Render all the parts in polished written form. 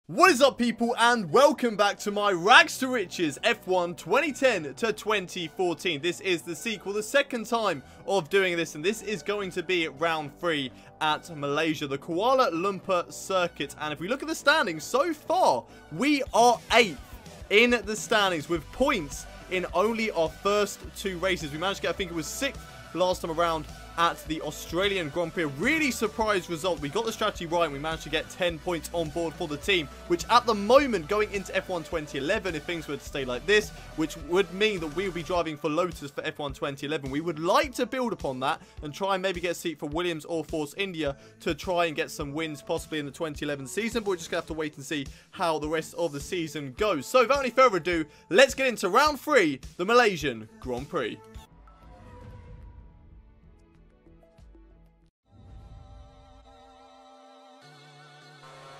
What is up, people, and welcome back to my Rags to Riches F1 2010 to 2014. This is the sequel, the second time of doing this, and this is going to be round 3 at Malaysia, the Kuala Lumpur circuit. And if we look at the standings so far, we are 8th in the standings with points in only our first 2 races. We managed to get, I think it was 6th last time around at the Australian Grand Prix. A really surprised result. We got the strategy right and we managed to get 10 points on board for the team, which at the moment, going into F1 2011, if things were to stay like this, which would mean that we would be driving for Lotus for F1 2011. We would like to build upon that and try and maybe get a seat for Williams or Force India to try and get some wins possibly in the 2011 season, but we're just going to have to wait and see how the rest of the season goes. So without any further ado, let's get into round 3, the Malaysian Grand Prix.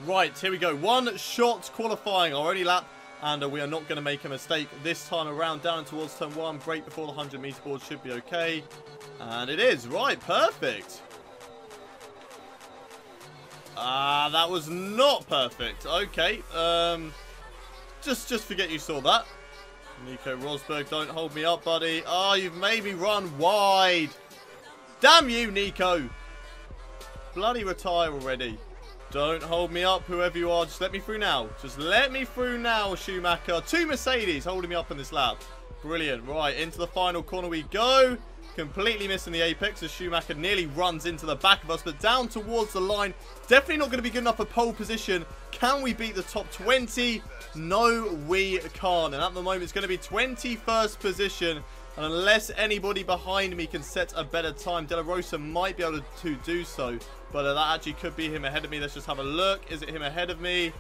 Right, here we go. One shot qualifying our only lap, and we are not going to make a mistake this time around. Down towards turn 1, break before the 100-meter board should be okay. And it is. Right, perfect. That was not perfect. Okay. Just forget you saw that. Nico Rosberg, don't hold me up, buddy. Oh, you've made me run wide. Damn you, Nico. Bloody retire already. Don't hold me up, whoever you are. Just let me through now. Just let me through now, Schumacher. 2 Mercedes holding me up in this lap. Brilliant. Right, into the final corner we go. Completely missing the apex as Schumacher nearly runs into the back of us, but down towards the line. Definitely not going to be good enough for pole position. Can we beat the top 20? No, we can't. And at the moment, it's going to be 21st position. And unless anybody behind me can set a better time, De La Rosa might be able to do so. But that actually could be him ahead of me. Let's just have a look. Is it him ahead of me?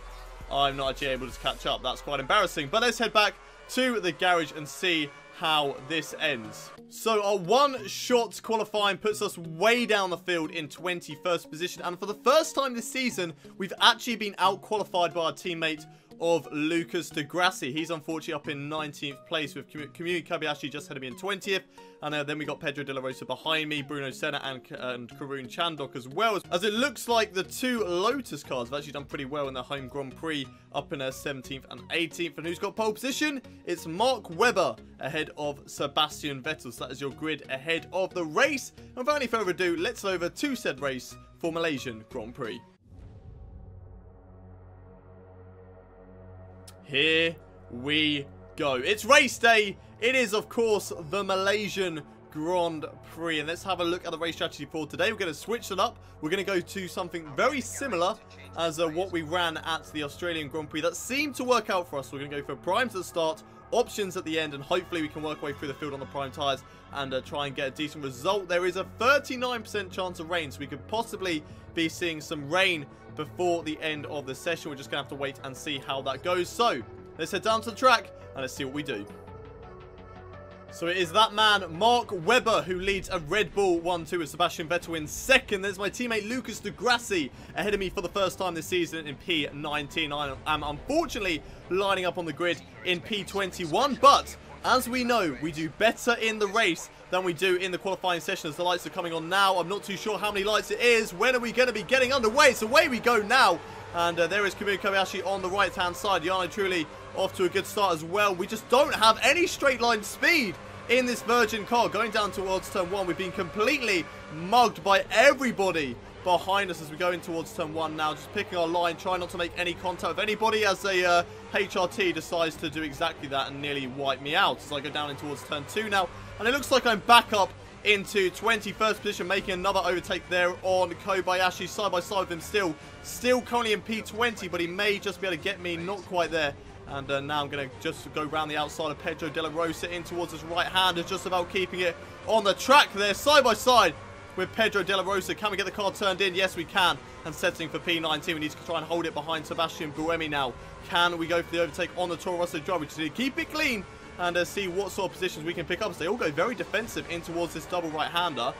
I'm not actually able to catch up. That's quite embarrassing. But let's head back to the garage and see how this ends. So our one shot qualifying puts us way down the field in 21st position. And for the first time this season, we've actually been out-qualified by our teammate of Lucas de Grassi. He's unfortunately up in 19th place with Kamui Kobayashi just ahead of me in 20th. And then we got Pedro de la Rosa behind me, Bruno Senna and Karun Chandok as well. As it looks like the 2 Lotus cars have actually done pretty well in their home Grand Prix, up in their 17th and 18th. And who's got pole position? It's Mark Webber ahead of Sebastian Vettel. So that is your grid ahead of the race. And without any further ado, let's over to said race for Malaysian Grand Prix. Here we go. It's race day. It is, of course, the Malaysian Grand Prix. And let's have a look at the race strategy for today. We're going to switch it up. We're going to go to something very similar as what we ran at the Australian Grand Prix. That seemed to work out for us. We're going to go for primes at the start, options at the end, and hopefully we can work our way through the field on the prime tyres and try and get a decent result. There is a 39% chance of rain, so we could possibly be seeing some rain before the end of the session. We're just going to have to wait and see how that goes. So, let's head down to the track and let's see what we do. So it is that man, Mark Webber, who leads a Red Bull 1-2 with Sebastian Vettel in second. There's my teammate Lucas de Grassi ahead of me for the first time this season in P19. I am unfortunately lining up on the grid in P21, but as we know, we do better in the race than we do in the qualifying session. As the lights are coming on now, I'm not too sure how many lights it is. When are we going to be getting underway? So away we go now. And there is Kamui Kobayashi on the right-hand side. Yano Trulli off to a good start as well. We just don't have any straight line speed in this Virgin car. Going down towards turn 1, we've been completely mugged by everybody behind us as we go in towards turn 1 now. Just picking our line, trying not to make any contact with anybody as a HRT decides to do exactly that and nearly wipe me out as I go down in towards turn 2 now. And it looks like I'm back up into 21st position, making another overtake there on Kobayashi, side by side with him still currently in P20, but he may just be able to get me, not quite there. And now I'm going to just go around the outside of Pedro de la Rosa in towards his right hand, just about keeping it on the track there, side by side with Pedro de la Rosa. Can we get the car turned in? Yes, we can. And setting for P19, we need to try and hold it behind Sebastian Buemi now. Can we go for the overtake on the Toro Rosso drive? We just need to keep it clean and see what sort of positions we can pick up. So they all go very defensive in towards this double right-hander.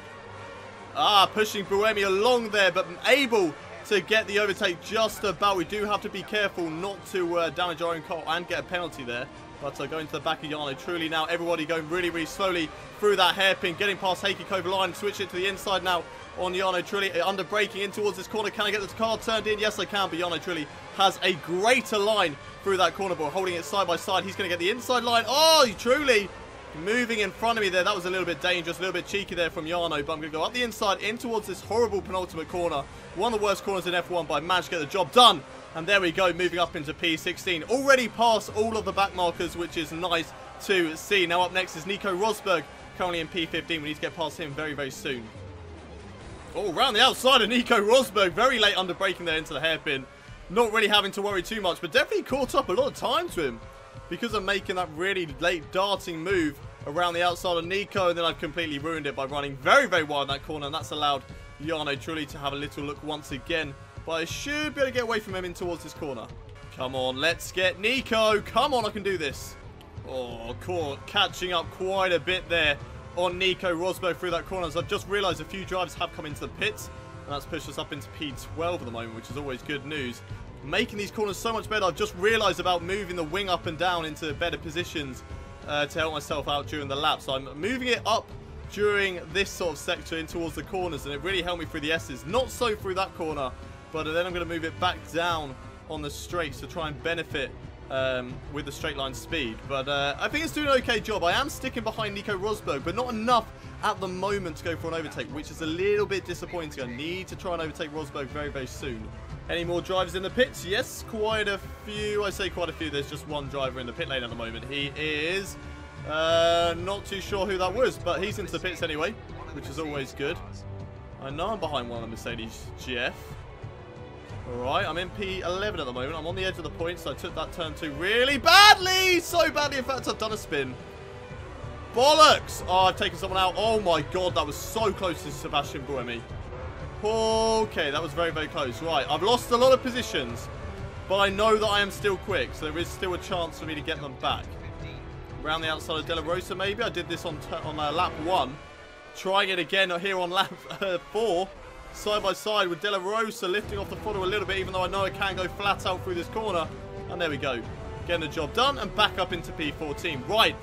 Pushing Buemi along there, but able to get the overtake just about. We do have to be careful not to damage our own car and get a penalty there. But going to the back of Jarno Trulli now. Everybody going really, really slowly through that hairpin. Getting past Heikki Kovalainen. Switch it to the inside now on Jarno Trulli. Under braking in towards this corner. Can I get this car turned in? Yes, I can. But Jarno Trulli has a greater line through that corner ball. Holding it side by side. He's going to get the inside line. Oh, Trulli moving in front of me there. That was a little bit dangerous. A little bit cheeky there from Jarno. But I'm going to go up the inside in towards this horrible penultimate corner. One of the worst corners in F1. But I managed to get the job done. And there we go, moving up into P16. Already past all of the back markers, which is nice to see. Now up next is Nico Rosberg, currently in P15. We need to get past him very, very soon. Oh, round the outside of Nico Rosberg. Very late under braking there into the hairpin. Not really having to worry too much, but definitely caught up a lot of time to him because of making that really late darting move around the outside of Nico. And then I've completely ruined it by running very, very wide in that corner. And that's allowed Jarno Trulli to have a little look once again. But I should be able to get away from him in towards this corner. Come on, let's get Nico. Come on, I can do this. Oh, caught catching up quite a bit there on Nico Rosberg through that corner. As I've just realised a few drivers have come into the pits. And that's pushed us up into P12 at the moment, which is always good news. Making these corners so much better. I've just realised about moving the wing up and down into better positions to help myself out during the lap. So I'm moving it up during this sort of sector in towards the corners. And it really helped me through the S's. Not so through that corner. But then I'm going to move it back down on the straights to try and benefit with the straight line speed. But I think it's doing an okay job. I am sticking behind Nico Rosberg, but not enough at the moment to go for an overtake, which is a little bit disappointing. I need to try and overtake Rosberg very, very soon. Any more drivers in the pits? Yes, quite a few. I say quite a few. There's just one driver in the pit lane at the moment. He is not too sure who that was, but he's into the pits anyway, which is always good. I know I'm behind one of the Mercedes GF. Alright, I'm in P11 at the moment. I'm on the edge of the point, so I took that turn 2 really badly. So badly, in fact, I've done a spin. Bollocks! Oh, I've taken someone out. Oh my god, that was so close to Sebastian Buemi. Okay, that was very, very close. Right, I've lost a lot of positions, but I know that I am still quick, so there is still a chance for me to get them back. Around the outside of De La Rosa, maybe. I did this on lap 1. Trying it again here on lap 4. Side by side with De La Rosa lifting off the throttle a little bit, even though I know I can go flat out through this corner. And there we go. Getting the job done and back up into P14. Right,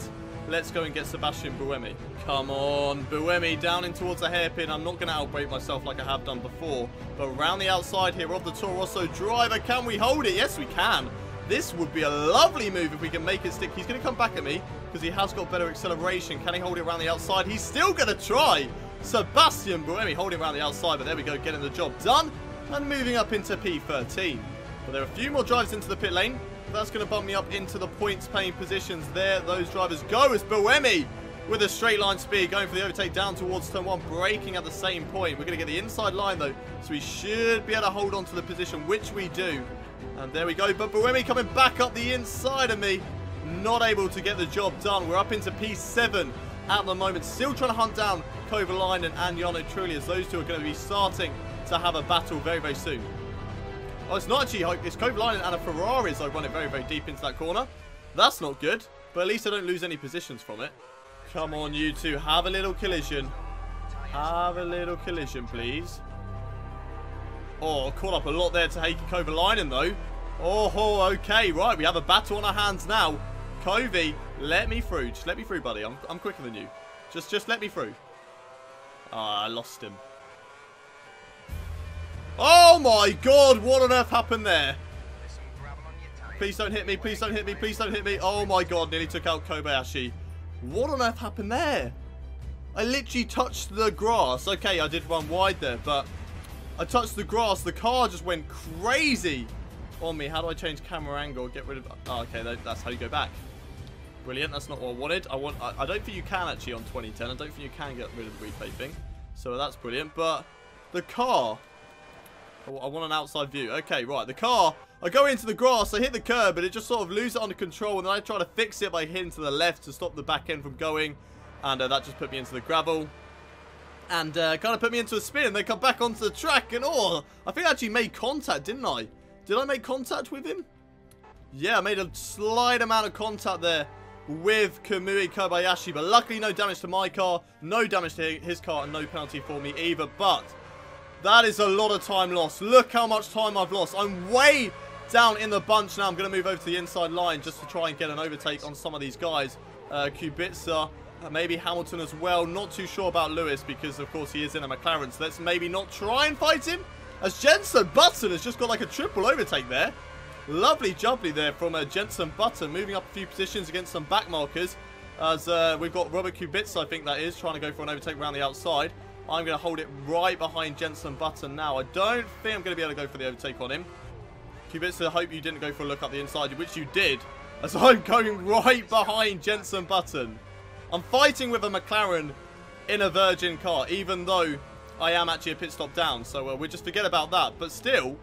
let's go and get Sebastian Buemi. Come on, Buemi down in towards the hairpin. I'm not going to outbrake myself like I have done before. But around the outside here of the Toro Rosso driver, can we hold it? Yes, we can. This would be a lovely move if we can make it stick. He's going to come back at me because he has got better acceleration. Can he hold it around the outside? He's still going to try. Sebastian Buemi holding around the outside, but there we go, getting the job done and moving up into P13. But there are a few more drivers into the pit lane. That's going to bump me up into the points paying positions. There those drivers go as Buemi with a straight line speed going for the overtake down towards turn 1, braking at the same point. We're going to get the inside line though, so we should be able to hold on to the position, which we do. And there we go, but Buemi coming back up the inside of me, not able to get the job done. We're up into P7 at the moment, still trying to hunt down Kovalainen and Jarno Trulli, as those two are going to be starting to have a battle very, very soon. Oh, it's not actually, it's Kovalainen and a Ferrari as I run it very, very deep into that corner. That's not good, but at least I don't lose any positions from it. Come on, you two, have a little collision. Have a little collision, please. Oh, caught up a lot there to Heikki Kovalainen, though. Oh, okay, right, we have a battle on our hands now. Kovy, let me through. Just let me through, buddy. I'm quicker than you. Just let me through. Ah, I lost him. Oh my god, what on earth happened there? Please don't hit me, please don't hit me, please don't hit me. Oh my god, nearly took out Kobayashi. What on earth happened there? I literally touched the grass. Okay, I did run wide there, but I touched the grass. The car just went crazy on me. How do I change camera angle? Get rid of... Oh, okay, that's how you go back. Brilliant, that's not what I wanted. I don't think you can actually on 2010. I don't think you can get rid of the replay thing. So that's brilliant. But the car... I want an outside view. Okay, right. The car, I go into the grass, I hit the curb, and it just sort of loses it under control. And then I try to fix it by hitting to the left to stop the back end from going. And that just put me into the gravel. And kind of put me into a spin. And then come back onto the track. And oh, I think I actually made contact, didn't I? Did I make contact with him? Yeah, I made a slight amount of contact there with Kamui Kobayashi. But luckily, no damage to my car. No damage to his car. And no penalty for me either. But... That is a lot of time lost. Look how much time I've lost. I'm way down in the bunch now. I'm going to move over to the inside line just to try and get an overtake on some of these guys. Kubica, maybe Hamilton as well. Not too sure about Lewis because, of course, he is in a McLaren. So let's maybe not try and fight him. As Jenson Button has just got like a triple overtake there. Lovely jubbly there from Jenson Button. Moving up a few positions against some back markers. As we've got Robert Kubica, I think that is, trying to go for an overtake around the outside. I'm going to hold it right behind Jenson Button now. I don't think I'm going to be able to go for the overtake on him. Kubica, I hope you didn't go for a look up the inside, which you did. As I'm going right behind Jenson Button. I'm fighting with a McLaren in a Virgin car, even though I am actually a pit stop down. So we'll just forget about that. But still,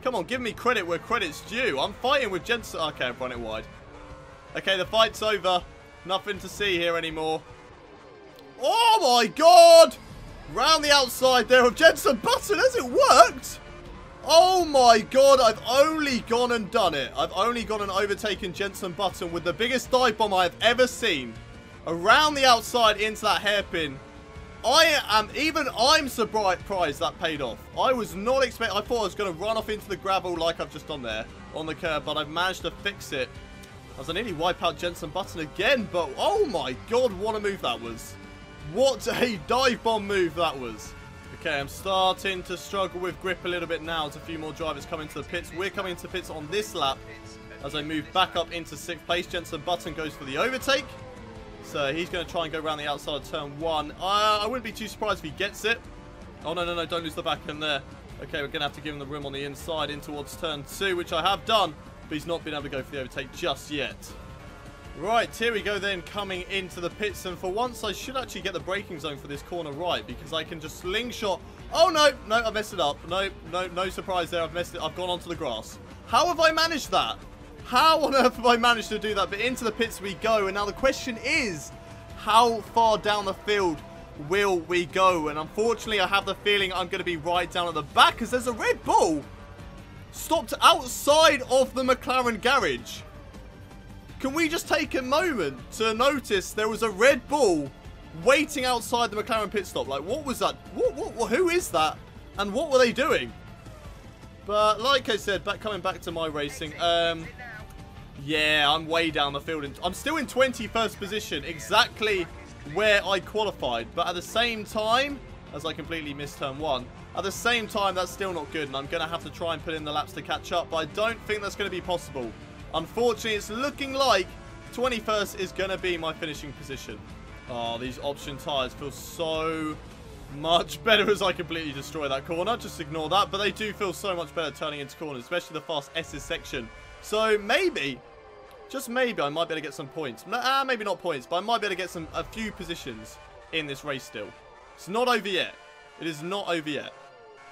come on, give me credit where credit's due. I'm fighting with Jenson. Okay, I've run it wide. Okay, the fight's over. Nothing to see here anymore. Oh my god! Round the outside there of Jenson Button. Has it worked? Oh my god, I've only gone and done it. I've only gone and overtaken Jenson Button with the biggest dive bomb I've ever seen. Around the outside into that hairpin. I'm surprised that paid off. I was not expecting, I thought I was going to run off into the gravel like I've just done there on the curb, but I've managed to fix it. As I nearly wipe out Jenson Button again, but oh my god, what a move that was. What a dive bomb move that was. Okay, I'm starting to struggle with grip a little bit now as a few more drivers come into the pits. We're coming into pits on this lap as I move back up into 6th place. Jenson Button goes for the overtake. So he's going to try and go around the outside of turn 1. I wouldn't be too surprised if he gets it. Oh, no, don't lose the back end there. Okay, we're going to have to give him the room on the inside in towards turn 2, which I have done. But he's not been able to go for the overtake just yet. Right, here we go then, coming into the pits. And for once, I should actually get the braking zone for this corner right, because I can just slingshot. Oh, no, I messed it up. No surprise there. I've messed it. I've gone onto the grass. How have I managed that? How on earth have I managed to do that? But into the pits we go. And now the question is, how far down the field will we go? And unfortunately, I have the feeling I'm going to be right down at the back, because there's a Red Bull stopped outside of the McLaren garage. Can we just take a moment to notice there was a Red Bull waiting outside the McLaren pit stop? Like, what was that? Who is that? And what were they doing? But like I said, coming back to my racing, yeah, I'm way down the field. I'm still in 21st position, exactly where I qualified. But at the same time, as I completely missed turn 1, at the same time, that's still not good. And I'm going to have to try and put in the laps to catch up. But I don't think that's going to be possible. Unfortunately, it's looking like 21st is going to be my finishing position. Oh, these option tyres feel so much better as I completely destroy that corner. Just ignore that. But they do feel so much better turning into corners, especially the fast S's section. So maybe, just maybe, I might be able to get some points. Maybe not points, but I might be able to get a few positions in this race still. It's not over yet. It is not over yet.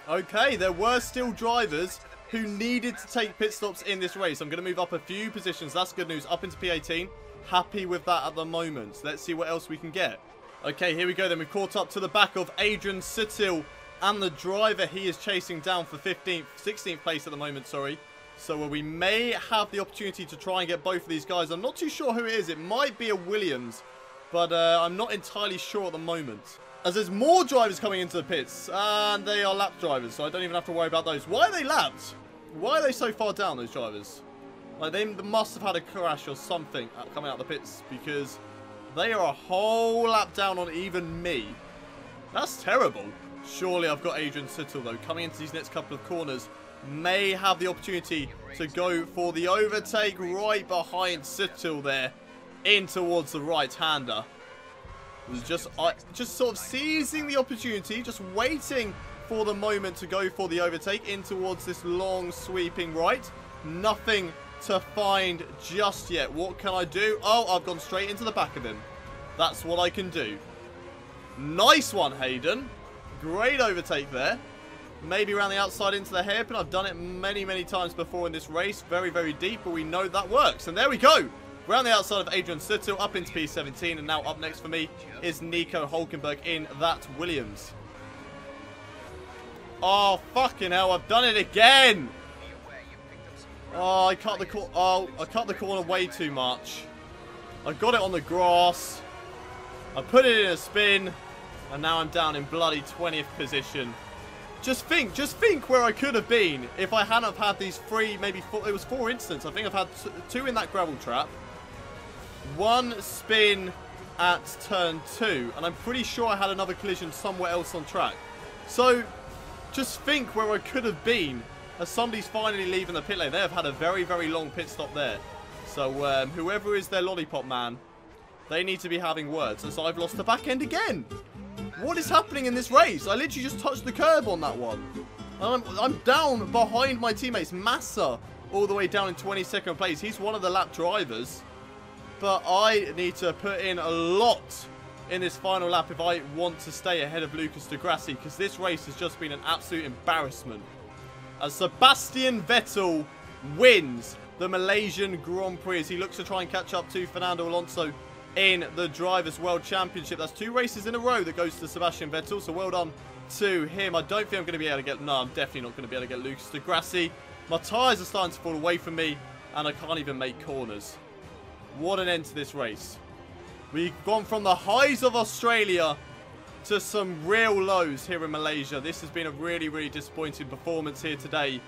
Okay, there were still drivers who needed to take pit stops in this race. I'm going to move up a few positions. That's good news. Up into P18. Happy with that at the moment. Let's see what else we can get. Okay, here we go then. We've caught up to the back of Adrian Sittil and the driver he is chasing down for 16th place at the moment, sorry. So we may have the opportunity to try and get both of these guys. I'm not too sure who it is. It might be a Williams, but I'm not entirely sure at the moment. As there's more drivers coming into the pits, and they are lap drivers, so I don't even have to worry about those. Why are they lapped? Why are they so far down, those drivers? Like, they must have had a crash or something coming out of the pits, because they are a whole lap down on even me. That's terrible. Surely I've got Adrian Sittil, though, coming into these next couple of corners. May have the opportunity to go for the overtake right behind Sittil there, in towards the right-hander. Just sort of seizing the opportunity, just waiting for the moment to go for the overtake in towards this long sweeping right. Nothing to find just yet. What can I do? Oh, I've gone straight into the back of him. That's what I can do. Nice one, Haydon. Great overtake there. Maybe around the outside into the hairpin. I've done it many, many times before in this race. Very, very deep, but we know that works. And there we go. Around the outside of Adrian Sittil, up into P17, and now up next for me is Nico Hulkenberg in that Williams. Oh, fucking hell, I've done it again! Oh, I cut the corner way too much. I got it on the grass. I put it in a spin, and now I'm down in bloody 20th position. Just think where I could have been if I hadn't have had these 3, maybe 4, it was 4 incidents. I think I've had 2 in that gravel trap. 1 spin at turn 2, and I'm pretty sure I had another collision somewhere else on track. So, just think where I could have been as somebody's finally leaving the pit lane. They have had a very, very long pit stop there. So, whoever is their lollipop man, they need to be having words, as I've lost the back end again. What is happening in this race? I literally just touched the curb on that one. I'm down behind my teammates. Massa all the way down in 22nd place. He's one of the lap drivers. But I need to put in a lot in this final lap if I want to stay ahead of Lucas di Grassi, because this race has just been an absolute embarrassment. As Sebastian Vettel wins the Malaysian Grand Prix as he looks to try and catch up to Fernando Alonso in the Drivers' World Championship. That's 2 races in a row that goes to Sebastian Vettel, so well done to him. I don't think I'm going to be able to get... No, I'm definitely not going to be able to get Lucas di Grassi. My tyres are starting to fall away from me, and I can't even make corners. What an end to this race. We've gone from the highs of Australia to some real lows here in Malaysia. This has been a really, really disappointing performance here today,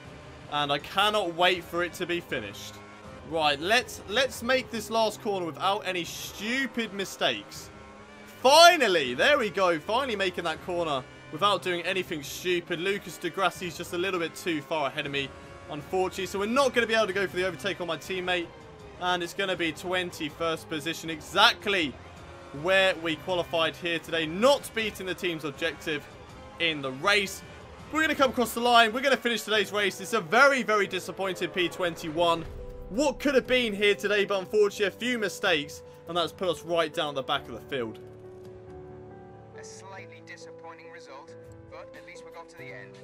and I cannot wait for it to be finished. Right, let's make this last corner without any stupid mistakes. Finally, there we go. Finally making that corner without doing anything stupid. Lucas di Grassi's just a little bit too far ahead of me, unfortunately. So we're not going to be able to go for the overtake on my teammate. And it's going to be 21st position, exactly where we qualified here today. Not beating the team's objective in the race. We're going to come across the line. We're going to finish today's race. It's a very, very disappointing P21. What could have been here today, but unfortunately a few mistakes. And that's put us right down the back of the field. A slightly disappointing result, but at least we got to the end.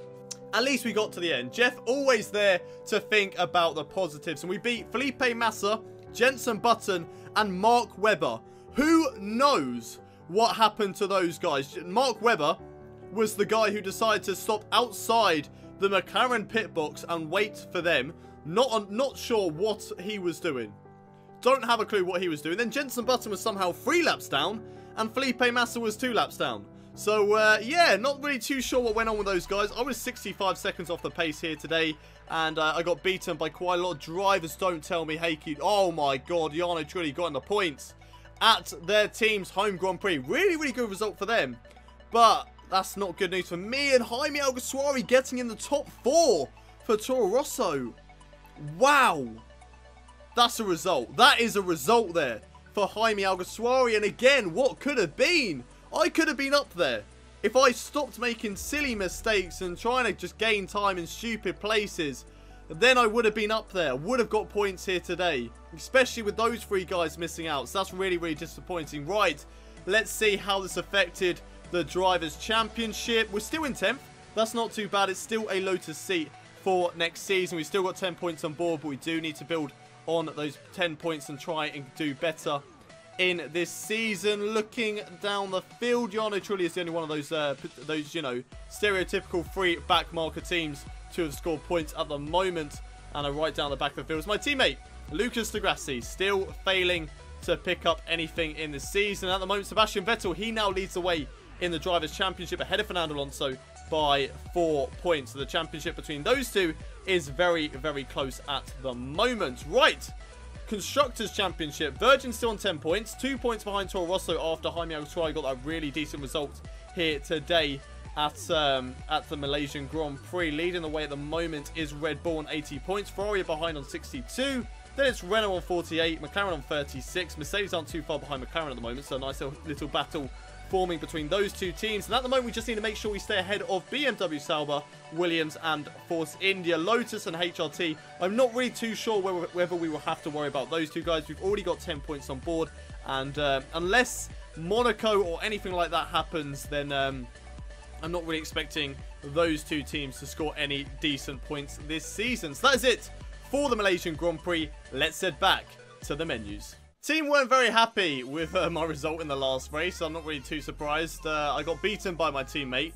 At least we got to the end. Jeff always there to think about the positives. And we beat Felipe Massa, Jenson Button, and Mark Webber. Who knows what happened to those guys? Mark Webber was the guy who decided to stop outside the McLaren pit box and wait for them. Not sure what he was doing. Don't have a clue what he was doing. Then Jenson Button was somehow 3 laps down, and Felipe Massa was 2 laps down. So, yeah, not really too sure what went on with those guys. I was 65 seconds off the pace here today, and I got beaten by quite a lot. Drivers don't tell me, hey, kid. Oh, my God, Jarno Trulli got in the points at their team's home Grand Prix. Really, really good result for them. But that's not good news for me. And Jaime Alguersuari getting in the top 4 for Toro Rosso. Wow. That's a result. That is a result there for Jaime Alguersuari. And again, what could have been? I could have been up there if I stopped making silly mistakes and trying to just gain time in stupid places. Then I would have been up there. Would have got points here today, especially with those 3 guys missing out. So that's really, really disappointing. Right, let's see how this affected the Drivers' Championship. We're still in 10th. That's not too bad. It's still a Lotus seat for next season. We've still got 10 points on board, but we do need to build on those 10 points and try and do better in this season. Looking down the field, Jarno Trulli is the only one of those, you know, stereotypical 3 back marker teams to have scored points at the moment. And right down the back of the field is my teammate, Lucas di Grassi, still failing to pick up anything in the season. At the moment, Sebastian Vettel, he now leads the way in the Drivers' Championship ahead of Fernando Alonso by 4 points. So the championship between those two is very, very close at the moment. Right. Constructors' Championship. Virgin still on 10 points. 2 points behind Toro Rosso after Jaime Alguersuari got that really decent result here today at the Malaysian Grand Prix. Leading the way at the moment is Red Bull on 80 points. Ferrari behind on 62. Then it's Renault on 48. McLaren on 36. Mercedes aren't too far behind McLaren at the moment. So a nice little battle forming between those 2 teams. And at the moment, we just need to make sure we stay ahead of BMW Sauber, Williams, and Force India. Lotus and HRT, I'm not really too sure whether we will have to worry about those 2 guys. We've already got 10 points on board. And unless Monaco or anything like that happens, then I'm not really expecting those 2 teams to score any decent points this season. So that is it for the Malaysian Grand Prix. Let's head back to the menus. Team weren't very happy with my result in the last race. I'm not really too surprised. I got beaten by my teammate.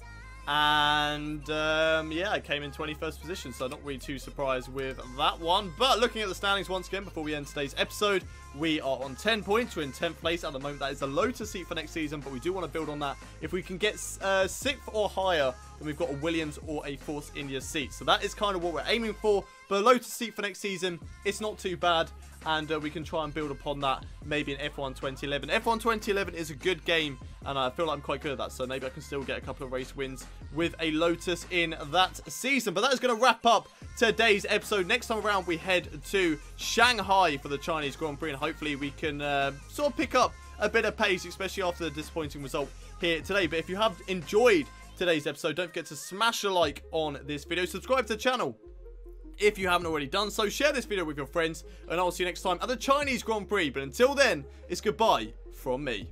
And, yeah, I came in 21st position, so not really too surprised with that one. But looking at the standings once again before we end today's episode, we are on 10 points. We're in 10th place at the moment. That is the Lotus seat for next season, but we do want to build on that. If we can get 6th or higher, then we've got a Williams or a Force India seat. So that is kind of what we're aiming for. But a Lotus seat for next season, it's not too bad. And we can try and build upon that maybe in F1 2011. F1 2011 is a good game, and I feel like I'm quite good at that. So maybe I can still get a couple of race wins with a Lotus in that season. But that is going to wrap up today's episode. Next time around, we head to Shanghai for the Chinese Grand Prix. And hopefully we can sort of pick up a bit of pace, especially after the disappointing result here today. But if you have enjoyed today's episode, don't forget to smash a like on this video. Subscribe to the channel if you haven't already done so. Share this video with your friends, and I'll see you next time at the Chinese Grand Prix. But until then, it's goodbye from me.